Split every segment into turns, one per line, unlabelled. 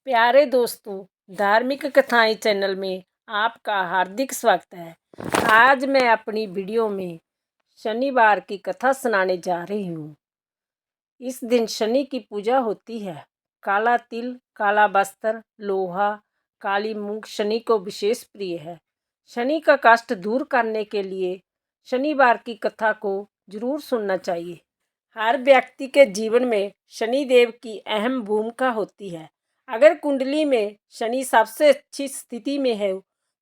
प्यारे दोस्तों, धार्मिक कथाएं चैनल में आपका हार्दिक स्वागत है। आज मैं अपनी वीडियो में शनिवार की कथा सुनाने जा रही हूँ। इस दिन शनि की पूजा होती है। काला तिल, काला वस्त्र, लोहा, काली मूंग शनि को विशेष प्रिय है। शनि का कष्ट दूर करने के लिए शनिवार की कथा को जरूर सुनना चाहिए। हर व्यक्ति के जीवन में शनि देव की अहम भूमिका होती है। अगर कुंडली में शनि सबसे अच्छी स्थिति में है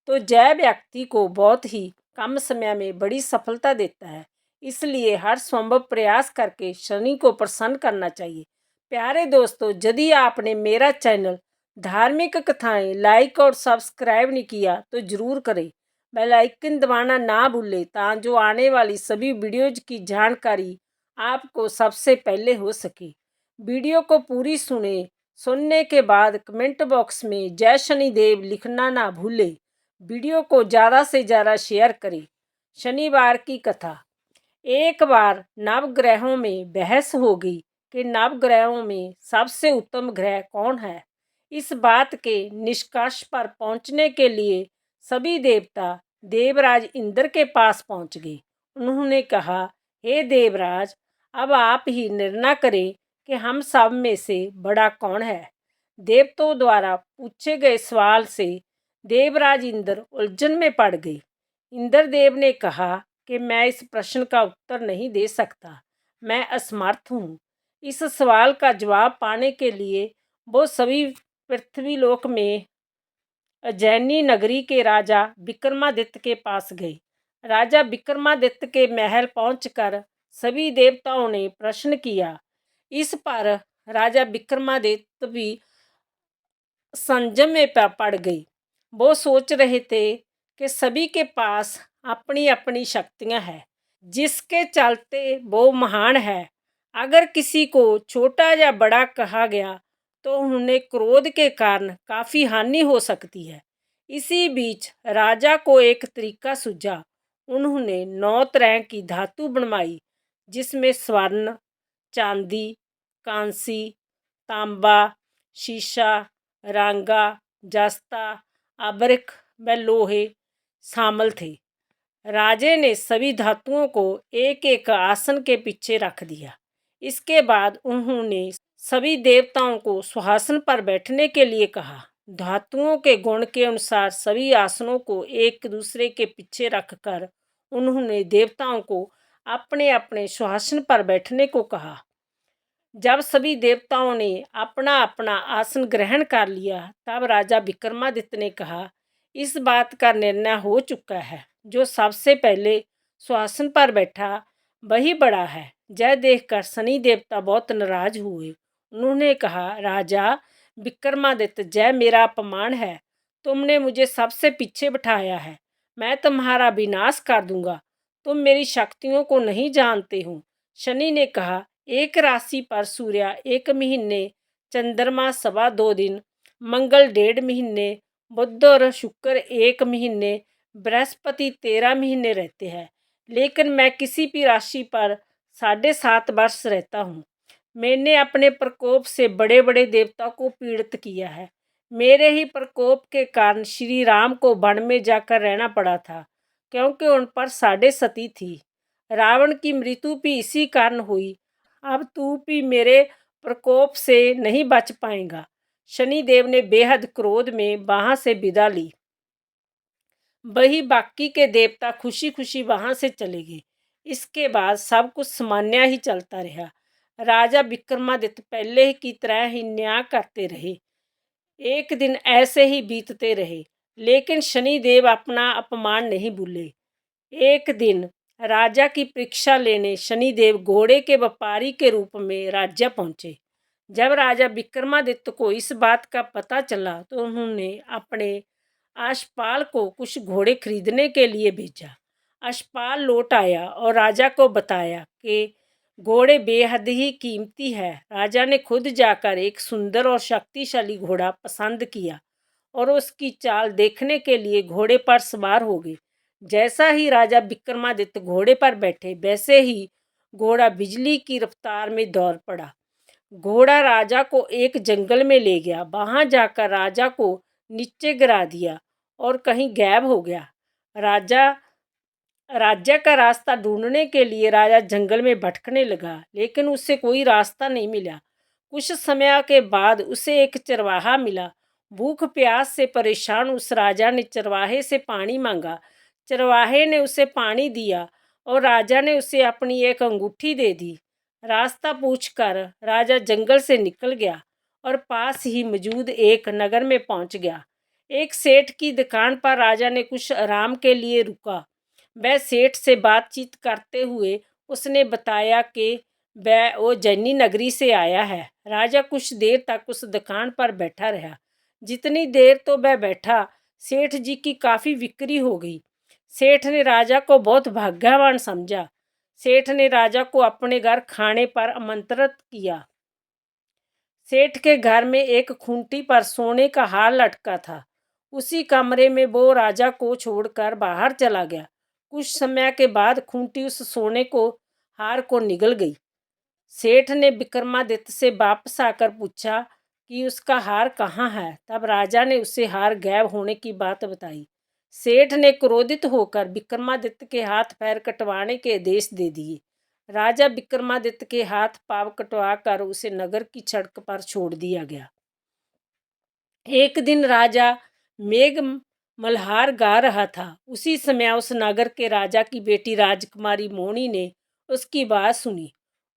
तो जय व्यक्ति को बहुत ही कम समय में बड़ी सफलता देता है। इसलिए हर संभव प्रयास करके शनि को प्रसन्न करना चाहिए। प्यारे दोस्तों, यदि आपने मेरा चैनल धार्मिक कथाएं लाइक और सब्सक्राइब नहीं किया तो जरूर करें। बेल आइकन दबाना ना भूलें ताकि आने वाली सभी वीडियोज की जानकारी आपको सबसे पहले हो सके। वीडियो को पूरी सुनने के बाद कमेंट बॉक्स में जय शनिदेव लिखना ना भूलें। वीडियो को ज़्यादा से ज़्यादा शेयर करें। शनिवार की कथा। एक बार नवग्रहों में बहस हो गई कि नवग्रहों में सबसे उत्तम ग्रह कौन है। इस बात के निष्कर्ष पर पहुंचने के लिए सभी देवता देवराज इंद्र के पास पहुंच गए। उन्होंने कहा, हे देवराज, अब आप ही निर्णय करें कि हम सब में से बड़ा कौन है। देवताओं द्वारा पूछे गए सवाल से देवराज इंद्र उलझन में पड़ गए। इंद्रदेव ने कहा कि मैं इस प्रश्न का उत्तर नहीं दे सकता, मैं असमर्थ हूँ। इस सवाल का जवाब पाने के लिए वो सभी पृथ्वीलोक में उज्जैनी नगरी के राजा विक्रमादित्य के पास गए। राजा विक्रमादित्य के महल पहुंचकर सभी देवताओं ने प्रश्न किया। इस पर राजा विक्रमादित्य भी संजम में पड़ गई। वो सोच रहे थे कि सभी के पास अपनी अपनी शक्तियां हैं, जिसके चलते वो महान है। अगर किसी को छोटा या बड़ा कहा गया तो उन्हें क्रोध के कारण काफ़ी हानि हो सकती है। इसी बीच राजा को एक तरीका सूझा। उन्होंने 9 तरह की धातु बनवाई, जिसमें स्वर्ण, चांदी, कांसी, तांबा, शीशा, रांगा, जस्ता, अबरख व लोहे शामिल थे। राजे ने सभी धातुओं को एक एक आसन के पीछे रख दिया। इसके बाद उन्होंने सभी देवताओं को सुहासन पर बैठने के लिए कहा। धातुओं के गुण के अनुसार सभी आसनों को एक दूसरे के पीछे रखकर उन्होंने देवताओं को अपने अपने सुहासन पर बैठने को कहा। जब सभी देवताओं ने अपना अपना आसन ग्रहण कर लिया तब राजा विक्रमादित्य ने कहा, इस बात का निर्णय हो चुका है। जो सबसे पहले सिंहासन पर बैठा वही बड़ा है। यह देखकर शनि देवता बहुत नाराज हुए। उन्होंने कहा, राजा विक्रमादित्य, यह मेरा अपमान है। तुमने मुझे सबसे पीछे बिठाया है। मैं तुम्हारा विनाश कर दूंगा। तुम मेरी शक्तियों को नहीं जानते हो। शनि ने कहा, एक राशि पर सूर्य 1 महीने, चंद्रमा 2.25 दिन, मंगल 1.5 महीने, बुध और शुक्र 1 महीने, बृहस्पति 13 महीने रहते हैं। लेकिन मैं किसी भी राशि पर 7.5 वर्ष रहता हूँ। मैंने अपने प्रकोप से बड़े बड़े देवता को पीड़ित किया है। मेरे ही प्रकोप के कारण श्री राम को वन में जाकर रहना पड़ा था, क्योंकि उन पर 7.5 थी। रावण की मृत्यु भी इसी कारण हुई। अब तू भी मेरे प्रकोप से नहीं बच पाएगा। शनिदेव ने बेहद क्रोध में वहां से विदा ली। वही बाकी के देवता खुशी खुशी वहां से चले गए। इसके बाद सब कुछ सामान्य ही चलता रहा। राजा विक्रमादित्य पहले की तरह ही न्याय करते रहे। एक दिन ऐसे ही बीतते रहे, लेकिन शनिदेव अपना अपमान नहीं भूले। एक दिन राजा की परीक्षा लेने शनिदेव घोड़े के व्यापारी के रूप में राज्य पहुंचे। जब राजा विक्रमादित्य को इस बात का पता चला तो उन्होंने अपने अश्वपाल को कुछ घोड़े खरीदने के लिए भेजा। अश्वपाल लौट आया और राजा को बताया कि घोड़े बेहद ही कीमती है। राजा ने खुद जाकर एक सुंदर और शक्तिशाली घोड़ा पसंद किया और उसकी चाल देखने के लिए घोड़े पर सवार हो गए। जैसा ही राजा विक्रमादित्य घोड़े पर बैठे, वैसे ही घोड़ा बिजली की रफ्तार में दौड़ पड़ा। घोड़ा राजा को एक जंगल में ले गया। वहां जाकर राजा को नीचे गिरा दिया और कहीं गायब हो गया। राजा राज्य का रास्ता ढूंढने के लिए राजा जंगल में भटकने लगा, लेकिन उसे कोई रास्ता नहीं मिला। कुछ समय के बाद उसे एक चरवाहा मिला। भूख प्यास से परेशान उस राजा ने चरवाहे से पानी मांगा। चरवाहे ने उसे पानी दिया और राजा ने उसे अपनी एक अंगूठी दे दी। रास्ता पूछकर राजा जंगल से निकल गया और पास ही मौजूद एक नगर में पहुंच गया। एक सेठ की दुकान पर राजा ने कुछ आराम के लिए रुका। वह सेठ से बातचीत करते हुए उसने बताया कि वह उज्जैनी नगरी से आया है। राजा कुछ देर तक उस दुकान पर बैठा रहा। जितनी देर तो वह बैठा, सेठ जी की काफ़ी बिक्री हो गई। सेठ ने राजा को बहुत भाग्यवान समझा। सेठ ने राजा को अपने घर खाने पर आमंत्रित किया। सेठ के घर में एक खूंटी पर सोने का हार लटका था। उसी कमरे में वो राजा को छोड़कर बाहर चला गया। कुछ समय के बाद खूंटी उस सोने को हार को निगल गई। सेठ ने विक्रमादित्य से वापस आकर पूछा कि उसका हार कहाँ है। तब राजा ने उसे हार गायब होने की बात बताई। सेठ ने क्रोधित होकर विक्रमादित्य के हाथ पैर कटवाने के आदेश दे दिए। राजा विक्रमादित्य के हाथ पांव कटवाकर उसे नगर की सड़क पर छोड़ दिया गया। एक दिन राजा मेघ मल्हार गा रहा था। उसी समय उस नगर के राजा की बेटी राजकुमारी मोनी ने उसकी आवाज़ सुनी।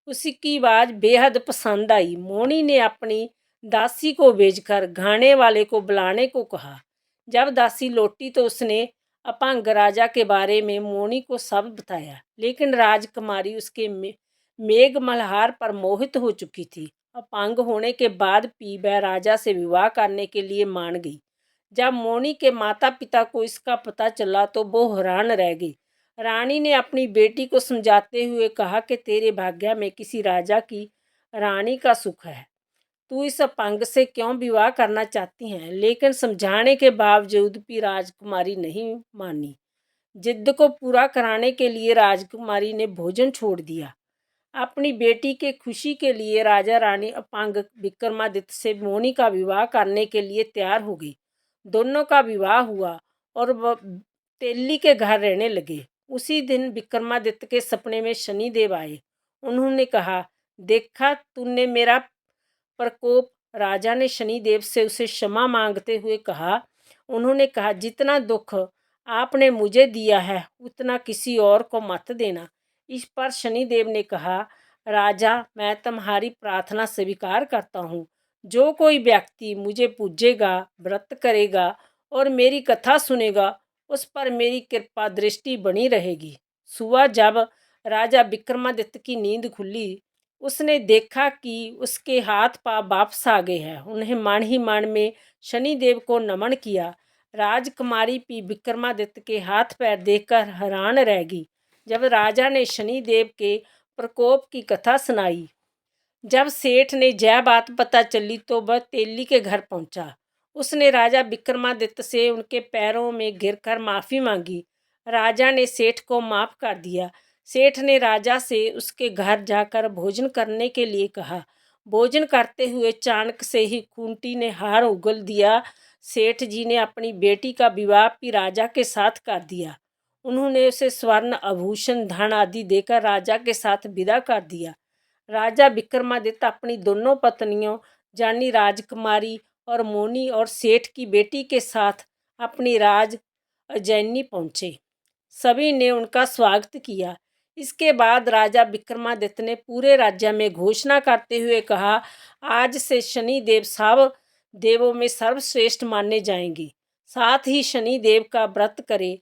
उसकी आवाज़ बेहद पसंद आई। मोनी ने अपनी दासी को भेजकर गाने वाले को बुलाने को कहा। जब दासी लौटी तो उसने अपंग राजा के बारे में मोनी को सब बताया, लेकिन राजकुमारी उसके मेघ मल्हार पर मोहित हो चुकी थी। अपंग होने के बाद भी वह राजा से विवाह करने के लिए मान गई। जब मोनी के माता पिता को इसका पता चला तो वो हैरान रह गई। रानी ने अपनी बेटी को समझाते हुए कहा कि तेरे भाग्य में किसी राजा की रानी का सुख है। तू इस अपंग से क्यों विवाह करना चाहती हैं? लेकिन समझाने के बावजूद भी राजकुमारी नहीं मानी। जिद को पूरा कराने के लिए राजकुमारी ने भोजन छोड़ दिया। अपनी बेटी के खुशी के लिए राजा रानी अपंग विक्रमादित्य से मोनी का विवाह करने के लिए तैयार हो गई। दोनों का विवाह हुआ और वह तेली के घर रहने लगे। उसी दिन विक्रमादित्य के सपने में शनिदेव आए। उन्होंने कहा, देखा तूने मेरा प्रकोप। राजा ने शनिदेव से उसे क्षमा मांगते हुए कहा। उन्होंने कहा, जितना दुख आपने मुझे दिया है उतना किसी और को मत देना। इस पर शनिदेव ने कहा, राजा मैं तुम्हारी प्रार्थना स्वीकार करता हूँ। जो कोई व्यक्ति मुझे पूजेगा, व्रत करेगा और मेरी कथा सुनेगा, उस पर मेरी कृपा दृष्टि बनी रहेगी। सुबह जब राजा विक्रमादित्य की नींद खुली, उसने देखा कि उसके हाथ पांव वापस आ गए हैं। उन्हें मन ही मन में शनिदेव को नमन किया। राजकुमारी भी विक्रमादित्य के हाथ पैर देखकर हैरान रह गई। जब राजा ने शनिदेव के प्रकोप की कथा सुनाई, जब सेठ ने यह बात पता चली तो वह तेली के घर पहुंचा। उसने राजा विक्रमादित्य से उनके पैरों में गिरकर माफ़ी मांगी। राजा ने सेठ को माफ़ कर दिया। सेठ ने राजा से उसके घर जाकर भोजन करने के लिए कहा। भोजन करते हुए अचानक से ही खूंटी ने हार उगल दिया। सेठ जी ने अपनी बेटी का विवाह भी राजा के साथ कर दिया। उन्होंने उसे स्वर्ण आभूषण धन आदि देकर राजा के साथ विदा कर दिया। राजा विक्रमादित्य अपनी दोनों पत्नियों यानी राजकुमारी और मोनी और सेठ की बेटी के साथ अपनी राज उज्जैनी पहुँचे। सभी ने उनका स्वागत किया। इसके बाद राजा विक्रमादित्य ने पूरे राज्य में घोषणा करते हुए कहा, आज से शनि देव सब देवों में सर्वश्रेष्ठ माने जाएंगे। साथ ही शनि देव का व्रत करें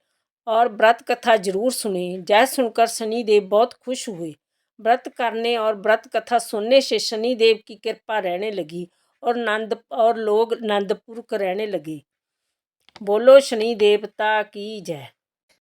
और व्रत कथा जरूर सुने। जय सुनकर शनि देव बहुत खुश हुए। व्रत करने और व्रत कथा सुनने से शनि देव की कृपा रहने लगी और लोग आनंदपूर्वक रहने लगे। बोलो शनि देवता की जय।